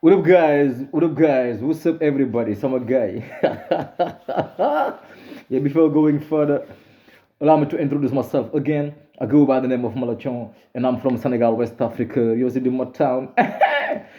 What up, guys? What up, guys? What's up, everybody? Summer guy. Yeah, before going further, allow me to introduce myself again. I go by the name of Malachon, and I'm from Senegal, West Africa. You're in my town.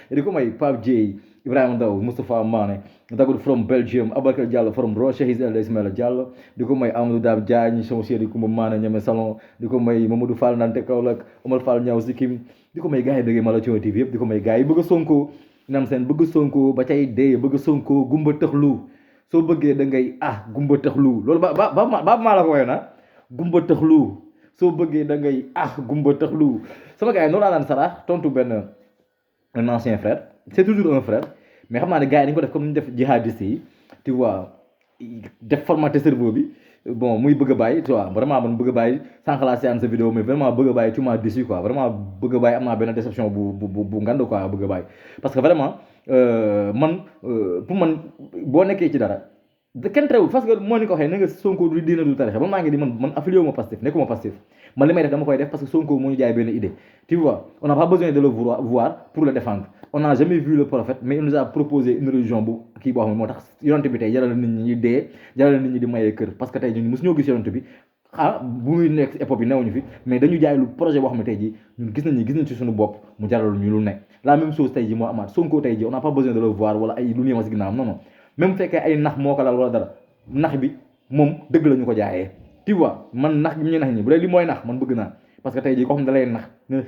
You call my Pap J, Ibrahim Daw, Mustafa Mane. Dagoud from Belgium, Abakar Diallo from Russia, his elder Ismail Diallo. You call my Amadou Dab Diagne, sama chéri Koumba Mane, Nyame Salon. You call my Mamadou Fall Nante Kaolak, Omar Fall Niaw Sikim. You call my guy, Bege Malachon TV. You call my guy, Bugo Sonko. Nam seen bëgg sonko ba cay dee bëgg sonko gumba tëxlu soo bëggee da ngay gumba tëxlu loolu ba maa la ko woyoon gumba tëxlu soo bëggee da ngay gumba tëxlu sama gars yi noonu laa daan sarax tontu benn un ancien frère c'est toujours un frère mais xam naa ne gars yi dañu ko def comme ni ñu def jihadiste yi tu vois def formaté cerveau bi bon muy bëgg a bàyyi tu vois vraiment man bëgg a bàyyi sànq laa séance sa vidéo mais vraiment bëgg a bàyyi tu m'as déçu quoi vraiment bëgg a bàyyi am naa benn déception bu ngand quoi bëgg a bàyyi parce que vraiment man pour man boo nekkee ci dara kenn terewul parce que moo ni ko waxee na nga Sonko du diina du tarixa man maa ngi di man affilié wu ma Pastef nekkuma Pastef man li may def dama koy def parce que Sonko moo ñu jaay benn idée tu vois on n'a pas besoin de le voir pour le défendre on n'a jamais vu le prophète mais il nous a proposé une religion bu kii boo xam ne moo tax yonent bi tey jaral nit ñi dee jaral nit ñi di mayee kër parce que tey ñun mosu ñoo gis yonent bi bu muy nekk époque bi newuñu fi mais dañu jaay lu projet boo xam ne tey ji ñun gis nañ ci suñu bopp mu jaral ñu lu nekk la même chose tey ji moo amaat Sonko tey ji on n'a pas besoin de le voir wala ay lu ñëw si ginnaaw non non même fekkee ay nax moo ko lal wala dara nax bi moom dëgg la ñu ko jaayee tu vois man nax bi ñu nax ñi bu dee li mooy nax man bëgg naa parce que tey jii ko xam ne da lay nax nga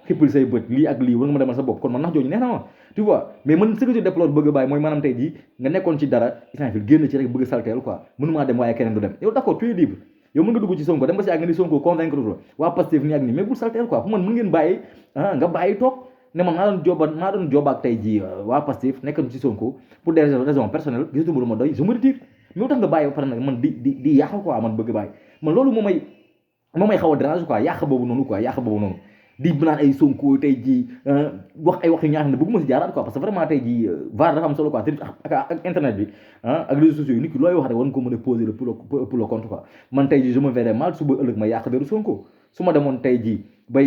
xippil say bët lii ak lii war nga ma demal sa bopp kon man nax jooju neex na ma tu vois mais man ce que je déplore bëgg a bàyyi mooy maanaam tey jii nga nekkoon ci dara isnfil génn ci rek bëgg salteel quoi mënumaa dem waaye keneen du dem yow d'accord tu es libre yow mën nga dugg ci Sonko dem ba si ak nga ni Sonko convaincre la waa Pastef nii ak nii mais bul salteel quoi pour man mën ngeen bàyyi nga bàyyi toog ne man maa doon joobaat tey jii waa Pastef nekkoon ci Sonko pour des raisons personnelles gisatuma lu ma doy je me retire mais tax nga bàyyi ba pare nag man di yàq quoi man bëgg bàyyi man loolu moo may xaw a dérange quoi yàq boobu noonu di naan ay Sonko tey jii wax ay wax yu ñaax ne bëgguma si jaaraat quoi parce que vraiment tey jii VAR dafa am solo quoi ak internet bi ak réseaux sociaux yi nit ki looy wax rek war nga ko mën a poser le pour le compte quoi man tey jii je me verrai mal suba ëllëg ma yàq deru Sonko su ma demoon tey jii ba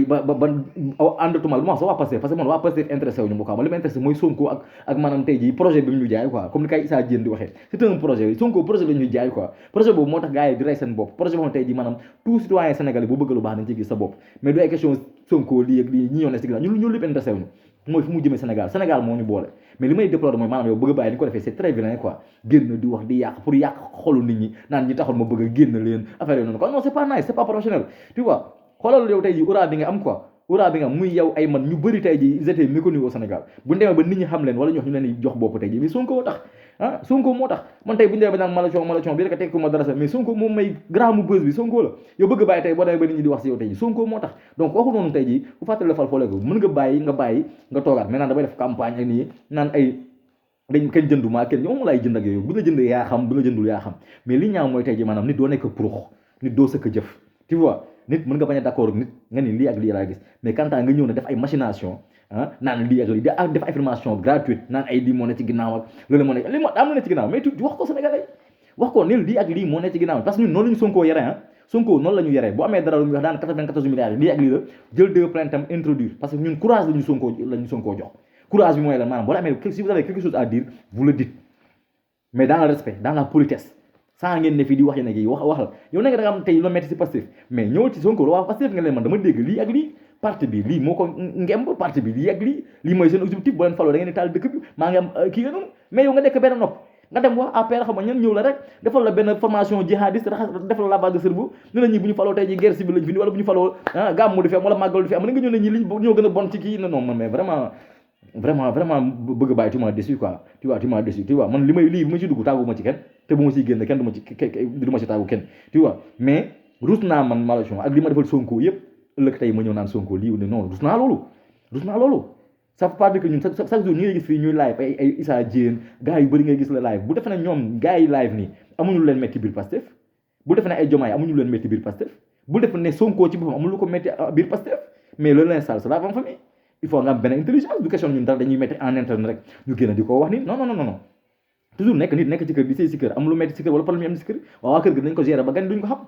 àndatuma lu ma wax sax waa Pastef parce que man waa Pastef intéressé wuñu ma quoi man li ma intéressé mooy Sonko ak maanaam tey jii projet bi mu ñu jaay quoi comme ni kay Issa Diène di waxee c'est un projet Sonko projet la ñuy jaay quoi projet boobu moo tax gars yi di rey seen bopp projet boobu tey jii maanaam tout citoyen sénégalais boo bëgg lu baax dañ ci gis sa bopp mais du ay question Sonko lii ak lii ñi ñoo ne si ginnaaw ñun lépp intéressé wuñu mooy fu mu jëmee Sénégal moo ñu boole mais li may déplorer mooy maanaam yow bëgg a bàyyi ni ko defee c'est très vilain quoi génn di wax di yàq pour yàq xolu nit ñi naan ñi taxoon ma bëgg a génn leen affaire yooyu noonu quoi non c'est pas nice c'est pas professionnel tu vois xoolal yow tey ji aura bi nga am quoi aura bi nga am muy yow ay man ñu bëri tey ji ils étaient méconnus au Sénégal bu ñu demee ba nit ñi xam leen wala ñu wax ñu leen di jox bopp tey ji mais Sonko tax Sonko moo tax man tey bu ñu demee ba naan Malathion bi rek tekku ma dara sax mais Sonko moom may grand mu buzz bi Sonko la yow bëgg bàyyi tey boo demee ba nit ñi di wax si yow tey ji Sonko moo tax donc waxu noonu tey ji bu fàttali la fal foolee ko mën nga bàyyi nga toogaat mais naan damay def campagne ak nii naan ay dañ kenn jëndumaa kenn yow mu laay jënd ak yooyu bu nga jënd yaa xam bu nga jëndul yaa xam mais li ñaaw mooy tey ji maanaam nit doo nekk purux nit doo sëkk jëf tu vois nit mën nga bañ a d'accord ak nit nga ni lii ak lii laa gis mais quand nga ñëw na def ay machination naan lii ak lii def affirmation gratuite naan ay lii moo ne ci ginnaaw ak loolu moo ne lii moo am na ne ci ginnaaw mais tu wax ko Sénégalais wax ko ne lii ak lii moo ne ci ginnaaw parce que ñun noonu la ñu Sonko yere Sonko noonu la ñu yere bu amee dara lu muy wax daan 94 milliards lii ak lii la jël deux plaintes am introduire parce que ñun courage lañu Sonko jox courage bi mooy la maanaam boo amee si vous avez quelque chose à dire vous le dites mais dans le respect dans la politesse saa ngeen ne fii di wax yéen a ngi wax la yow nekk da nga am tey loo metti si Pastef mais ñëwal ci Sonko waa Pastef nga leen man dama dégg lii ak lii parti bi lii moo ko ngemb parti bi lii ak lii mooy seen objectif bu leen faloo da ngeen di taal dëkk bi maa ngi am kii nga noonu mais yow nga nekk benn nopp nga dem wax APR xam nga ñan ñëw la rek defal la benn formation jihadiste defal la lavage de cerveau ne la ñi bu ñu faloo tey ji guerre civile lañu fi wala bu ñu faloo gàmmu di fi am wala màggal di fi am na nga ñëw ne ñi li ñoo gën a bon ci kii non mais vraiment bëgg bàyyi tu m'as déçu quoi tu m'as déçu tu vois man li may lii bu ma ci dugg tàggu ma ci kenn te bu ma ciy génn kenn du ma ci tàggu kenn tu vois mais rus naa man Malathion ak li ma defal Sonko yëpp ëllëg tey ma ñëw naan Sonko lii ne non rus naa loolu ça veut pas dire que ñun chaque jour ñi ngay gis fii ñuy live ay Issa Diène gars yu bëri ngay gis la live bu defe ne ñoom gars yi live nii amuñu leen metti biir Pastef bu defe ne ay Diomaye amuñu leen metti biir Pastef bu defe ne Sonko ci boppam amul lu ko metti biir Pastef mais le linge sale c'est la famille il faut nga am benn intelligence du question ñun dara dañuy mettre en interne rek ñu génn di ko wax ni non toujours nekk ci kër di sëy si kër am lu metti si kër wala problème yi am si kër waa kër gi dañ ko gérer ba gan duñ ko xam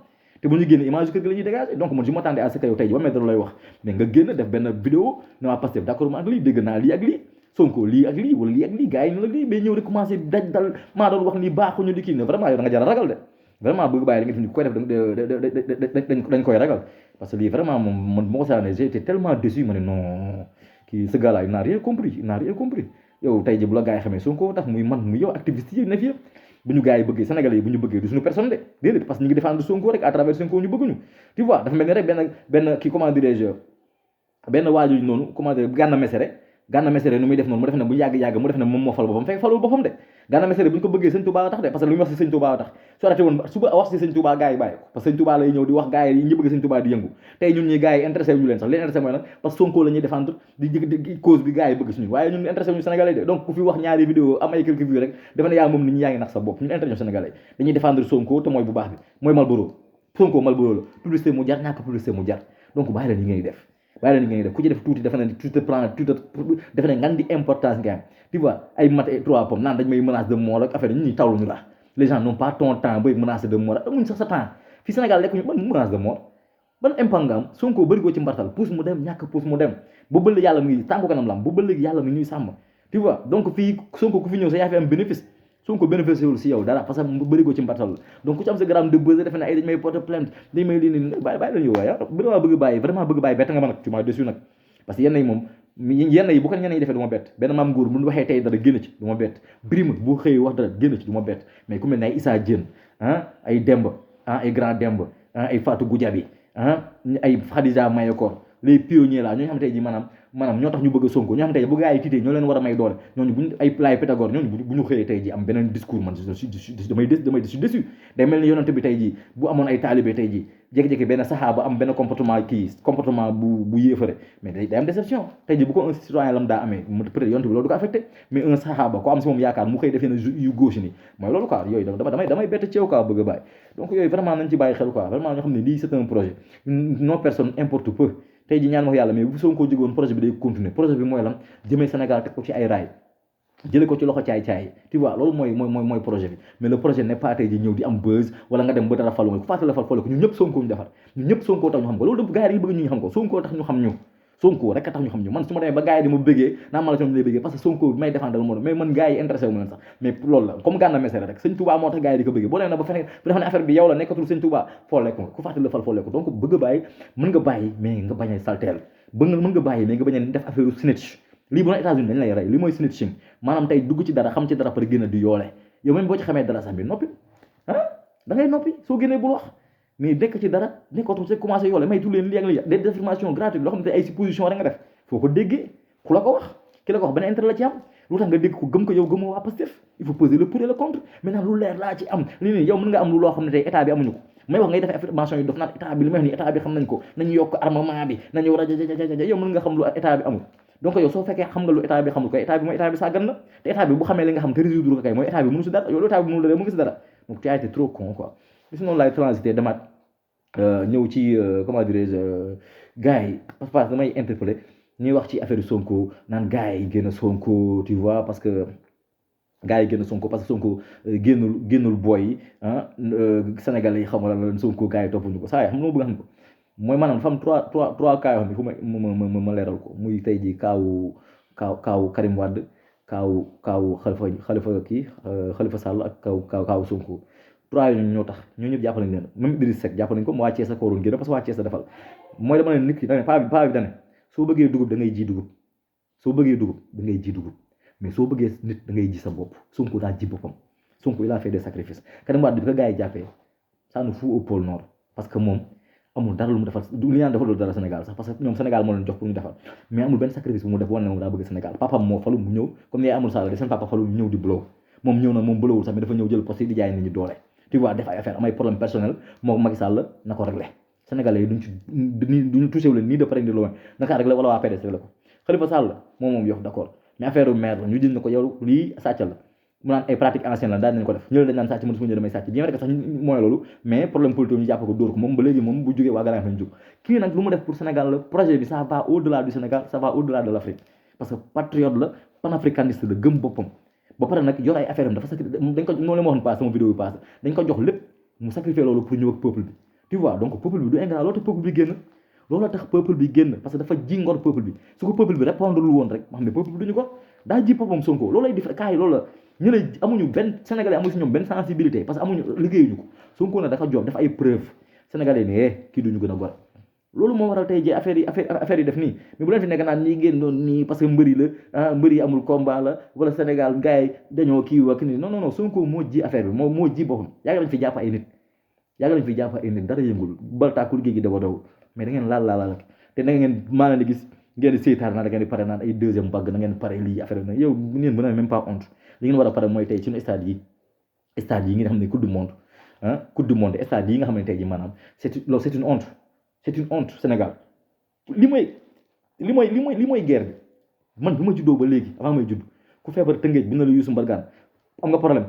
te bu ñu génn image kër gi la ñuy dégager donc man je m'attendais à ce que yow tey ji ba mettre lay wax mais nga génn def benn vidéo ne waa Pastef d'accord ma ak lii dégg naa lii ak lii Sonko lii ak lii wala lii ak lii gars yi ñu la lii mais ñëw rek commencé daj dal maa doon wax ni baaxuñu di kii ne vraiment yow da nga jar a ragal de vraiment bëgg bàyyi la nga fi ku koy def dañ koy ragal parce que lii vraiment moom man moo ko saane j'ai été tellement déçu ma ne non kii ce gars là il n'a rien compris il n'a rien compris yow tey ji bu la gars yi xamee Sonko tax muy man muy yow activiste yi ne fi yëpp bu ñu gars yi bëggee sénégalais yi bu ñu bëggee du suñu personne de déedéet parce que ñu ngi défendre Sonko rek à travers Sonko ñu bëgguñu tu vois dafa mel ni rek benn kii comment dirais-je benn waaju noonu comment dire Gana Messere nu muy def noonu mu def ne bu yàgg-yàgg mu def ne moom moo fal boppam fekk falul boppam de Gana Messere bu ñu ko bëggee sëñ Touba tax de parce que lu ñu wax si sëñ Touba tax su arrêté woon suba wax si sëñ Touba gars yi bàyyi ko parce que sëñ Touba lay ñëw di wax gars yi ñi bëgg sëñ Touba di yëngu tey ñun ñi gars yi intéressé ñu leen sax leen intéressé mooy lan parce que Sonko la ñuy défendre di cause bi gars yi bëgg suñu waaye ñun intéressé ñu sénégalais de donc ku fi wax ñaari vidéo am ay quelques vues rek dafa ne yaa moom nit ñi yaa ngi nax sa bopp ñun intéressé ñu sénégalais dañuy défendre Sonko te mooy bu baax bi mooy Malboro Sonko Malboro la publicité mu jar ñàkk publicité mu jar donc bàyyi leen yi ngeen def bàyyi leen li ngeen def ku ci def tuuti dafa ne tu te prends dafa ne ngan di importance nga am tu vois ay mat et trois pommes naan dañ may menace de mort ak affaire ñi tawluñu la les gens n'ont pas ton temps bay menace de mort amuñ sax sa temps fii Sénégal lekkuñu ban menace de mort ban impact nga am Sonko bëri ko ci mbartal pousse mu dem ñàkk pousse mu dem ba bëll yàlla mu ngi tànku kanam lam ba bëll yàlla mu ngi ñuy sàmm tu vois donc fii Sonko ku fi ñëw sa yaa fi am bénéfice Sonko bénéficié wul si yow dara parce que mu bëri ko ci mbartal donc ku ci am sa gramme de buzz defe ne ay dañ may porter plainte dañ may lii nii bàyyi leen yow waaye vraiment bëgg bàyyi bett nga ma nag tu m'as déçu nag parce que yenn yi moom yenn yi bu ko ñenn yi defee du ma bett benn maam nguur bu waxee tey dara génn ci du ma bett Birima bu xëyee wax dara génn ci du ma bett mais ku mel ne ay Issa Diène ay Demba ay Grand Demba ay Fatou Goudiaby ay Khadija Mayakor les pionniers là ñoo xam tey ji maanaam ñoo tax ñu bëgg a Sonko ñoo xam tey bu gars yi tiitee ñoo leen war a may doole ñooñu buñ ay Laye Pythagore ñooñu bu ñu xëyee tey ji am beneen discours man damay déçu day mel ni yonent bi tey ji bu amoon ay taalibe tey ji jékki-jékki benn saxaaba am benn comportement bu yéefare mais day am déception tey ji bu ko un citoyen lam daa amee peut-être yonent bi loolu du ko affecté mais un saxaaba ko am si moom yaakaar mu xëy def yenn yu gauche ni mooy loolu quoi yooyu damay bett ceew quoi bëgg a bàyyi donc yooyu vraiment nañ ci bàyyi xel quoi vraiment ñoo xam ne lii c'est un projet nos personnes importe peu tey ji ñaan ma ko yàlla mais bu Sonko jógoon projet bi day continuer projet bi mooy lan jëmee Sénégal teg ko ci ay raay jële ko ci loxo caay-caay tu vois loolu mooy projet bi mais le projet n'est pas tey ji ñëw di am buzz wala nga dem ba dara falu mooy ku fàttali la fal ko ñun ñëpp Sonko ñu defar ñun ñëpp Sonko tax ñu xam ko loolu dëpp gars yi bëgg ñu xam ko Sonko tax ñu xam ñu Sonko rek a tax ñu xam ñu man su ma demee ba gars yi di ma bëggee naa ma la ñoom lay bëggee parce que Sonko bi may défendre moo mais man gars yi intéressé wu ma leen sax mais loolu la comme Gana Messere rek sëñ Touba moo tax gars yi di ko bëggee boo demee na ba feneen bu defe ne affaire bi yow la nekkatul sëñ Touba foo lekk ku fàttali la fal foo lekk donc bëgg a bàyyi mën nga bàyyi mais nga bañ a salteel mën nga bàyyi mais nga bañ a def affaire snitch lii bu na États-Unis dañ lay rey li mooy snitching maanaam tey dugg ci dara xam ci dara par génn di yoole yow même boo ci xamee dara sax bi noppi da ngay noppi soo génnee bul wax mais nekk ci dara nekkatu ci commencé yoole may tu leen li ak li des informations gratuites loo xam ne ay supposition rek nga def foo ko déggee ku la ko wax ki la ko wax benn intérêt la ci am lu tax nga dégg ko gëm ko yow gëmoo waa Pastef il faut peser le pour et le contre maintenant lu leer laa ci am li nii yow mën nga am lu loo xam ne tey état bi amuñu ko may wax ngay def affirmation yi dof naan état bi li may wax nii état bi xam nañ ko nañu yokk armement bi nañu war a yow mën nga xam lu état bi amul donc yow soo fekkee xam nga lu état bi xamul koy état bi mooy état bi sàggan na te état bi bu xamee li nga xam te résoudre ko kay mooy état bi mënu si dara yow lu état bi mënu la mu ngi si dara donc tu as été trop con quoi gis noonu laay transité demaat ñëw ci comment dirais-je gars yi parce que damay interpellé ñuy wax ci affaire Sonko naan gars yi génn Sonko tu vois parce que gars yi génn Sonko parce que Sonko génnul booy yi Sénégalais yi xam nga lan Sonko gars yi toppuñu ko saa yi xam nga bëgg xam ko mooy maanaam dafa am trois cas yoo xam ne fu ma leeral ko muy tey ji kaawu Karim Wade kaawu Khalifa Sall ak kaawu Sonko trois yooyu ñoo tax ñoo ñëpp jàpp nañ leen même Idriss Seck jàpp nañ ko waa Thiès a ko waroon génn parce que waa Thiès a defal mooy dama ne nit ki dane paa bi dane soo bëggee dugub da ngay ji dugub mais soo bëggee nit da ngay ji sa bopp Sonko daa ji boppam Sonko il a fait des sacrifices Karim Wade bi ko gars yi jàppee ça nous fout au pôle nord parce que moom amul dara lu mu defal li ñaan defal loolu dara Sénégal sax parce que ñoom Sénégal moo leen jox pour ñu defal mais amul benn sacrifice bu mu def wane ne moom daa bëgg Sénégal papam moo falu mu ñëw comme ni amul sala de seen papa falu ñëw di blow moom ñëw na moom blowul sax mais dafa ñëw jël poste yi di jaay nit ñi doole tu vois def ay affaire am ay problème personnel moom Macky Sall na ko réglé Sénégalais yi duñu touché wu leen nii de près ni de loin naka réglé wala waa PDS réglé ko Khalifa Sall moom yof d'accord mais affaire maire la ñu jël na ko yow lii sàcc la mu naan ay pratique ancienne la daal nañ ko def ñëw dañ naan sàcc man su ma ñëw damay sàcc bien vrai que sax mooy loolu mais problème politique ñu jàpp ko dóor ko moom ba léegi moom bu jógee waa Garaaf lañ jóg kii nag lu mu def pour Sénégal la projet bi ça va au-delà du Sénégal ça va au-delà de l'Afrique parce que patriote la panafricaniste la gëm boppam ba pare nag yor ay affaire am dafa sacrifié dañ ko noonu la ma waxoon paase sama vidéo bi paase dañ ko jox lépp mu sacrifié loolu pour ñëw ak peuple bi tu vois donc peuple bi du ingrat loolu tax peuple bi génn loolu tax peuple bi génn parce que dafa ji ngor peuple bi su ko peuple bi répondre lu woon rek ma xam ne peuple bi duñu ko daa ji boppam Sonko loolu lay def kaay loolu la ñu ne amuñu benn sénégalais amuñu si ñoom benn sensibilité parce que amuñu liggéeyuñu ko Sonko nag dafa job dafa ay preuve sénégalais ne kii duñu gën a gore loolu moo waral tey jii affaire yi def nii mais bu leen fi nekk naan nii ngeen doon nii parce que mbëri la mbëri yi amul combat la wala Sénégal gars yi dañoo kii wax nii non non non Sonko moo ji affaire bi moo ji boppam yàgg lañ fi jàpp ay nit yàgg lañ fi jàpp ay nit dara yëngul baltaakul géej gi dafa daw mais da ngeen laal te da ngeen maa leen di gis ngeen di seytaan naa da ngeen di pare naan ay deuxième vague na ngeen pare lii affaire bi yow ngeen mën a même pas honte li ngeen war a pare mooy tey suñu stade yi nga xam ne coupe du monde coupe du monde stade yi nga xam ne tey ji maanaam c'est une honte c'est une honte Sénégal li mooy guerre bi man bi ma juddoo ba léegi avant may judd ku feebar Tëngéej bi na la Youssou Mbargane am nga problème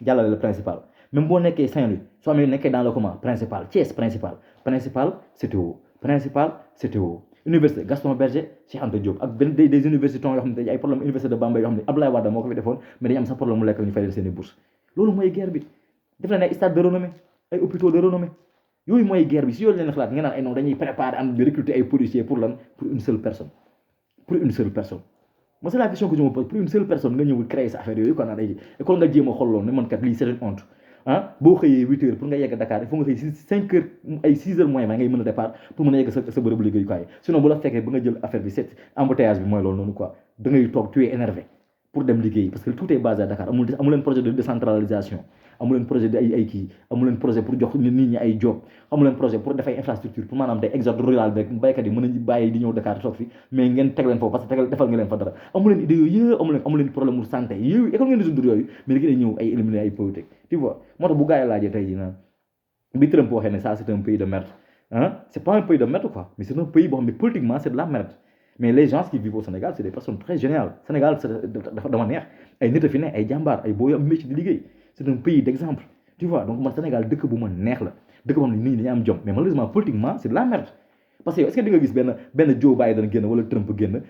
jàllale le principal même boo nekkee Saint-Louis soo amee nekkee dans le comment principal Thiès principal CTO principal CTO université Gaston Berger Cheikh Anta Diop ak benn des universités yoo xam ne ay problème université de Bambey yoo xam ne Abdoulaye Wade moo ko fi defoon mais dañu am sax problème mu lekk ñu fay leen seen i bourse loolu mooy guerre bi def leen ay stade de renommée ay hôpitaux de renommée yooyu mooy guerre bi si yooyu leen xalaat ngeen naan ay non dañuy préparer am di recruter ay policiers pour lan pour une seule personne moi c'est la question que je me pose pour une seule personne nga ñëw créer sa affaire yooyu quoi naan ay école nga jéem a xolloon ne man kat lii c'est une honte boo xëyee 8 heures pour nga yegg Dakar il faut nga xëy 5 heures ay 6 heures moins ngay mën a départ pour mën a yegg sa bërëbu liggéeyukaay sinon bu la fekkee ba nga jël affaire bi c'est embouteillage bi mooy loolu noonu quoi da ngay toog tu es énervé pour dem liggéey parce que tout est basé à Dakar amu leen projet de décentralisation amu leen projet de ay kii amu leen projet pour jox nit ñi ay job amu leen projet pour def ay infrastructure pour maanaam day exode rural beeg baykat yi mën a bàyyi di ñëw Dakar toog fi mais ngeen teg leen foofu parce que defal nga leen fa dara amu leen idée yooyu yëpp amu leen problème mu santé yooyu école ngeen di dund yooyu mais léegi day ñëw ay éliminer ay politique tu vois moo tax bu gars yi laajee tey jii naan bi Trump waxee ne ça c'est un pays de merde c'est pas un pays de merde quoi mais c'est un pays boo xam ne politiquement c'est de la merde mais les gens qui vivent au Sénégal c'est des personnes très géniales Sénégal dafa dama neex ay nit a fi ne ay jàmbaar ay booy am métier di liggéey c'est un pays d'exemple tu vois donc man Sénégal dëkk bu ma neex la dëkk boo xam ne nit ñi dañu am jom mais malheureusement politiquement c'est de la merde parce que est-ce que di nga gis benn Joe Biden génn wala Trump génn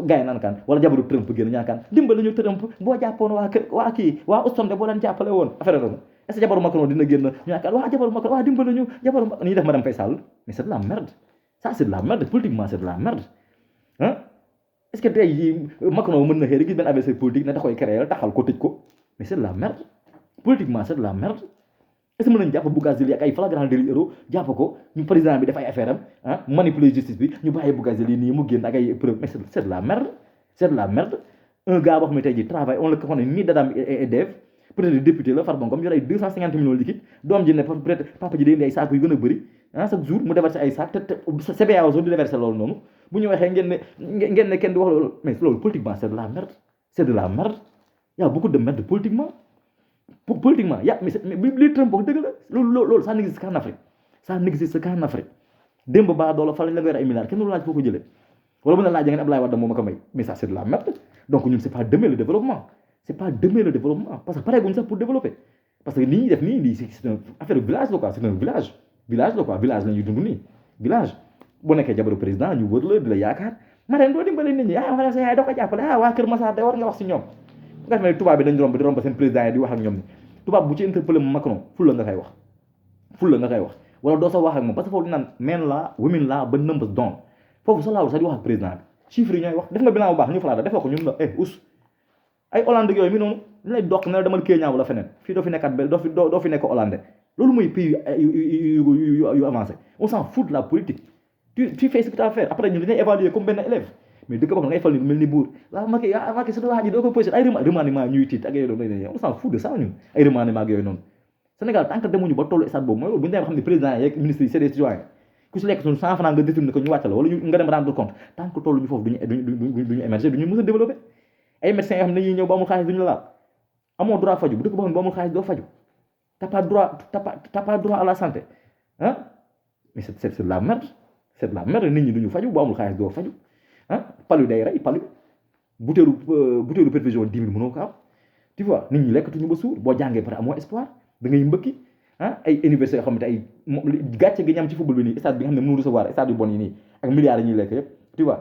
gars yi naan kaan wala jabaru Trump génn ñaan kaan dimbali ñu Trump boo jàppoon waa Houston de boo leen jàppale woon affaire la est-ce que jabaru Macron dina génn ñu naan kaan waa jabaru Macron waa dimbali ñu jabaru Macron ni def Madame Faye Sall mais c'est de la merde ça c'est de la merde politiquement c'est de la merde est-ce que tey jii Macron mën na xëy rek gis benn adversaire politique ne da koy créer taxal ko tëj ko mais c'est de la merde politiquement c'est de la merde est-ce que mën nañu jàpp Bougazelli ak ay flagrant délit jàpp ko ñu président bi def ay affaire am manipuler justice bi ñu bàyyi Bougazelli nii mu génn ak ay preuve mais c'est de la merde c'est de la merde un gars boo xam ne tey jii travail on le connaît ni Dadam et Dev peut-être député la Farba Ngom yor ay 250 millions liquide doom ji ne peut-être papa ji day indi ay saako yu gën a bëri chaque jour mu déverser ay saak te CBAO di déverser loolu noonu bu ñu waxee ngeen ne kenn di wax loolu mais loolu politiquement c'est de la merde c'est de la merde y a beaucoup de merde politiquement mais li Trump wax dëgg la loolu ça n'existe qu'en Afrique ça n'existe qu'en Afrique démb baa doola fa lañ la ko yor ay milliards kenn du laaj foo ko jëlee wala bu na laaj ngeen Abdoulaye Wade moo ma ko may mais ça c'est de la merde donc ñun c'est pas demain le développement parce que pareeguñ sax pour développer parce que ni ñuy def nii c'est une affaire village la quoi c'est un village la quoi village la ñuy dund nii village boo nekkee jabaru président ñu wër la di la yaakaar ma doo dimbale nit ñi wala sa yaay doo ko jàppale waa Kër Massar de war nga wax si ñoom bu nga xam ne tubaab bi dañ di romb seen président yi di wax ak ñoom ni tubaab bu ci interpellé Macron ful la nga koy wax wala doo sa wax ak moom parce que foofu dinaan men la women la ba numbers down foofu sa laawul sax di wax ak président bi chiffres yi ñooy wax def nga bilan bu baax ñu falaata defoo ko ñun la us ay Hollande yooyu mi noonu ñu lay doq ne la demal Kenya wala feneen fii doo fi nekkat doo fi nekk Hollande loolu mooy pays yu avancé on s'en fout de la politique tu fais ce que tu as à faire après ñu dañuy évaluer comme benn élève mais dëkk boo xam ne ngay fal ni mel ni buur waaw Macky su waa ji doo ko posé ay remaniement ñuy tiit ak yooyu noonu on s'en fout de ça ñun ay remaniement ak yooyu noonu Sénégal tant que demuñu ba tollu stade boobu mooy loolu bu ñu demee xam ne président yeeg ministres yi c'est des citoyens ku si lekk suñu 100 francs nga détourné ko ñu wàcc la wala nga dem rendre compte tant que tollu ñu foofu duñu émerger duñu mën a développer ay médecins yoo xam ne dañuy ñëw ba amul xaalis duñu la laal amoo droit faju bu dëkk boo xam ne ba amul xaalis doo faju t'as pas droit à la santé mais c'est de la merde nit ñi duñu faju bu amul xaalis doo faju palu day rey palu butéelu perfusion 10 000 mënoo ko am tu vois nit ñi lekkatuñu ba suur boo jàngee pare amoo espoir da ngay mbëkki ay université yoo xam ne ay gàcce gi ñam ci football bi nii stade bi nga xam ne mënu recevoir stade yu bon yi nii ak milliards yi ñuy lekk yëpp tu vois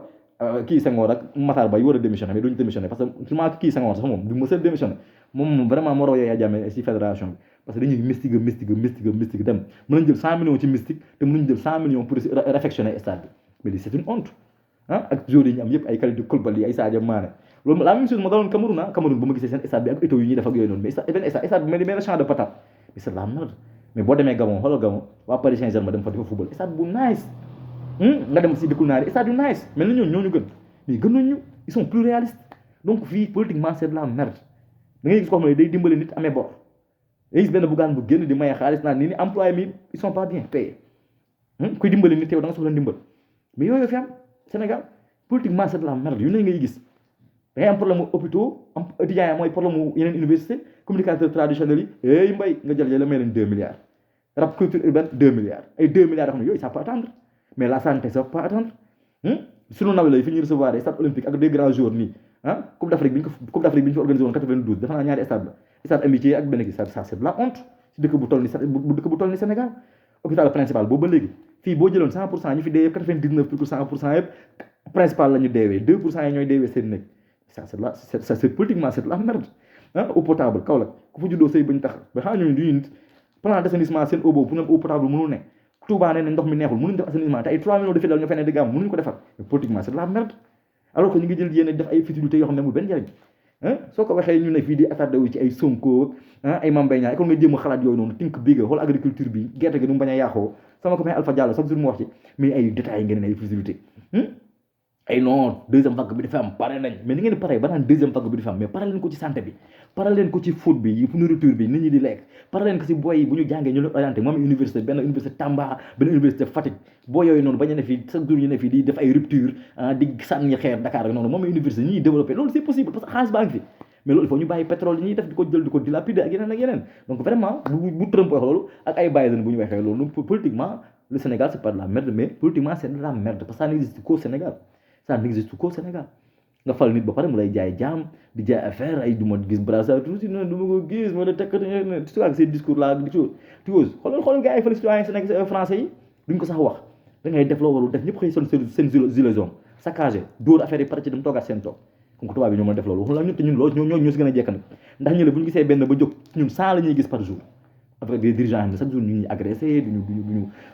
kii Senghor ak Matar Ba yi war a démissionner mais duñu démissionner parce que seulement kii Senghor sax moom du mës a démissionner moom vraiment moo raw Yaya Jammeh ci fédération bi parce que dañuy mystique dem mën nañ jël 100 millions ci mystique te mënuñ jël 100 millions pour réfectionner stade bi mais lii c'est une honte ak joueurs yi ñu am yëpp ay Kalidou Koulibaly ay Sadio Mané loolu la même chose moo daloon Cameroun Cameroun bu ma gisee seen stade bi ak étau yi ñuy def ak yooyu noonu mais stade bi mel ni benn champ de patate mais c'est la merde mais boo demee Gabon xoolal Gabon waa Paris Saint-Germain dem fa di fa football stade bu nice nga dem si dëkku naar yi stade yu nice mel na ñooñu gën mais gënuñu ils sont plus réalistes donc fii politiquement c'est de la merde da ngay gis ko xam ne day dimbali nit amee bor da ngay gis benn bugaan bu génn di maye xaalis naan ni employé mi ils sont pas bien payés kuy dimbali nit yow da nga soxla ndimbal mais yooyu fi am Sénégal politiquement c'est de la merde yu ne ngay gis da ngay am problème mu hôpitaux am étudiants yi mooy problème mu yeneen université communicateur traditionnel yi hey mbay nga jël la may leen 2 milliards rap culture urbaine 2 milliards ay 2 milliards yoo xam ne yooyu ça peut attendre mais la santé ça peut pas attendre sunu nawe la fi ñuy recevoir des stades olympiques ak des grands jours nii coupe d'Afrique bi ñu fi organisé woon 92 dafa naa ñaari stade la stade amitié ak benn gi ça c'est de la honte si dëkk bu toll ni Sénégal hôpital principal boobu ba léegi fii boo jëloon 100% ñu fi dee yëpp 99% yëpp principal la ñu deewee 2% yi ñooy deewee seen nekk ça c'est politiquement c'est de la merde eau potable Kaolack ku fa juddoo sëy bañ tax ba xanaa ñooñu duñu nit plan d'assainissement seen eau boobu pour ñoom eau potable mënul ne Touba nee na ndox mi neexul mënuñ def assainissement te ay 3 millions de fidèles ñoo fay ne di gàmm mënuñ ko defar mais politiquement c'est de la merde alors que ñu ngi jël yéen def ay futilités yoo xam ne amul benn njariñ soo ko waxee ñu ne fii di attardé wu ci ay Sonko ay Mame Mbaye Niang kon nga jéem a xalaat yooyu noonu tink bii nga xool agriculture bi gerte gi nu mu bañ a yaaxoo sama copain Alpha Diallo chaque jour mu wax ci mais ay détails ngeen ne ay futilités ay non deuxième vague bi dafa am pare nañ mais ni ngeen di pare ba naan deuxième vague bi dafa am mais pare leen ko ci santé bi pare leen ko ci food bi nourriture bi nit ñi di lekk pare leen ko ci boy yi bu ñu jàngee ñu leen orienté moom université benn université Tamba benn université Fatick boo yooyu noonu bañ a ne fii chaque jour ñu ne fii di def ay rupture di sànni xeer Dakar ak noonu moom université ñuy développé loolu c'est possible parce que xaalis baa ngi fi mais loolu il faut ñu bàyyi pétrole yi ñuy def di ko jël di ko dilapider ak yeneen donc vraiment bu Trump wax loolu ak ay Biden bu ñu waxee loolu politiquement le Sénégal c'est pas de la merde mais politiquement c'est de la merde parce que ça n'existe qu'au Sénégal ça n'existe qu'au Sénégal nga fal nit ba pare mu lay jaay jaam di jaay affaire ay du ma gis brassard tout si non du ma ko gis ma ne tekk tu vois ces discours là di chose xoolal gars yi fële citoyen Sénégal français yi duñ ko sax wax da ngay def loo warul def ñëpp xëy seen gilet jaune saccagé dóor affaire yi pare ci dem toogaat seen toog comme que tubaab bi ñoo mën a def loolu waxul la ñun te ñun loolu ñoo si gën a jekk nag ndax ñu ne bu ñu gisee benn ba jóg ñun 100 la ñuy gis par jour avec des dirigeants yi chaque jour ñu ñuy agressé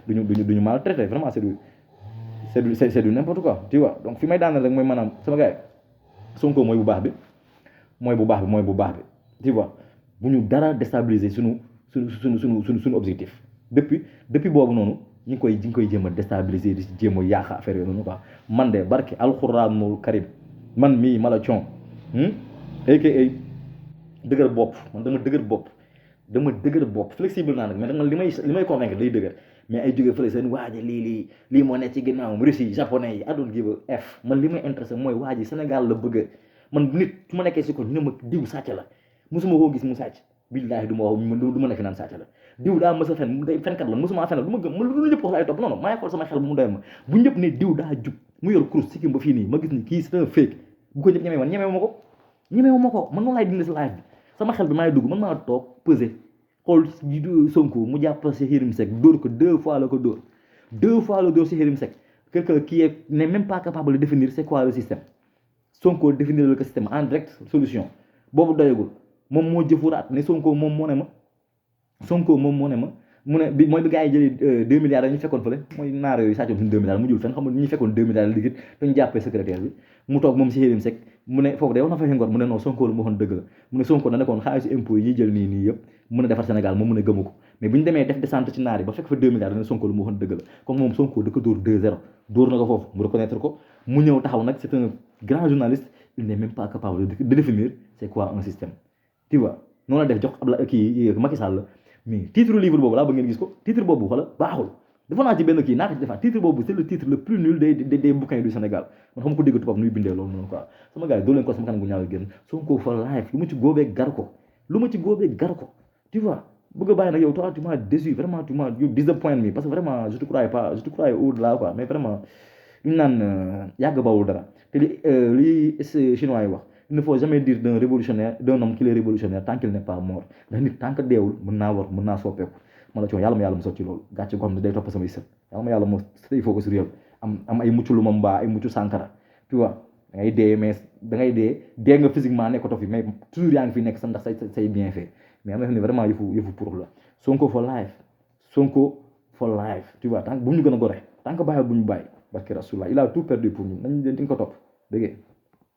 duñu maltraité vraiment c'est du n'importe quoi tu vois donc fi may daanal rek mooy maanaam sama gars yi Sonko mooy bu baax bi tu vois bu ñu dara déstabiliser suñu objectif depuis boobu noonu ñu ngi koy jéem a déstabiliser di jéem a yàq affaire yooyu noonu quoi man de barke alxuraanul karim man mii Mala Thion aka dëgër bopp man dama dëgër bopp flexible naa nag mais man li may convaincre day dëgër mais ay jóge fële seen waaji lii moo nekk ci ginnaaw Russie japonais yi I don't give a f man li may intéressé mooy waaji Sénégal la bëgg man nit su ma nekkee si ko ñu ne ma diw sàcc la musuma koo gis mu sàcc billaahi du ma nekk naan sàcc la diw daa mës a fen day fenkat la musuma fenal du ma gëm lu ñëpp wax la ay topp non maa ngi xool sama xel bu mu doy ma bu ñëpp ne diw daa jub mu yor kurus sikkim ba fii nii ma gis ni kii c'est un fake bu ko ñëpp ñemewu ma ko man noonu laay dindi si live bi sama xel bi maay dugg man maa toog peser xool Sonko mu jàpp si Yérim Seck dóor ko 2 fois la dóor si Yérim Seck quelqu'un qui n'est même pas capable de définir c'est quoi le système Sonko définir le système en direct solution boobu doyagul moom moo jëfuraat ne Sonko moom moo ne ma mu ne bi mooy bi gars yi jëlee 2 milliards ñu fekkoon fële mooy naar yooyu sàccoon suñu 2 milliards mu jul fenn xam nga ñu fekkoon 2 milliards liggéey dañu jàppee secrétaire bi mu toog moom si Yérim Seck mu ne foofu day wax na fa ngor mu ne non Sonko la mu waxoon dëgg la mu ne Sonko na nekkoon xaalisu impôt yi ñuy jël nii yëpp mën a defar Sénégal moom mu ne gëmu ko mais bu ñu demee def descente ci naar yi ba fekk fa 2 milliards dana Sonko la mu waxoon dëgg la comme moom Sonko da ko dóor 2-0 dóor na ko foofu mu reconnaître ko mu ñëw taxaw nag c'est un grand journaliste il n'est même pas capable de définir c'est quoi un système tu vois noonu la def jox Abla kii Macky Sall mais titre livre boobu laa ba ngeen gis ko titre boobu xoola baaxul dafa naa ci benn kii naa ko ci defaat titre boobu c'est le titre le plus nul des bouquins du Sénégal man xam ko dégg tubaab nuy bindee loolu noonu quoi sama gars yi doo leen ko sama kanam gu ñaaw génn Sonko for life lu ma ci góobee gar ko tu vois bëgg a bàyyi nag yow toi tu m'as déçu vraiment you disappoint me parce que vraiment je te croyais au-delà quoi mais vraiment ñu naan yàgg bawul dara te li chinois yi wax il ne faut jamais dire d'un homme qu'il est révolutionnaire tant qu'il n'est pas mort ndax nit tant que deewul mën naa war mën naa soppeeku ma la ci yàlla ma sotti ci loolu gàcce goo xam ne day topp samay sët yàlla ma yàlla moo il faut que si réew am ay mucc lu ma mbaa ay mucc Sankara tu vois da ngay dee mais da ngay dee nga physiquement nekkatoo fi mais toujours yaa ngi fi nekk sa ndax say bien fait mais am na xam ne vraiment yëfu pour la Sonko for life tu vois tant bu ñu gën a gore tant que bàyyi bu ñu bàyyi barke Rasulullah il a tout perdu pour ñun nañ leen di nga ko topp dégg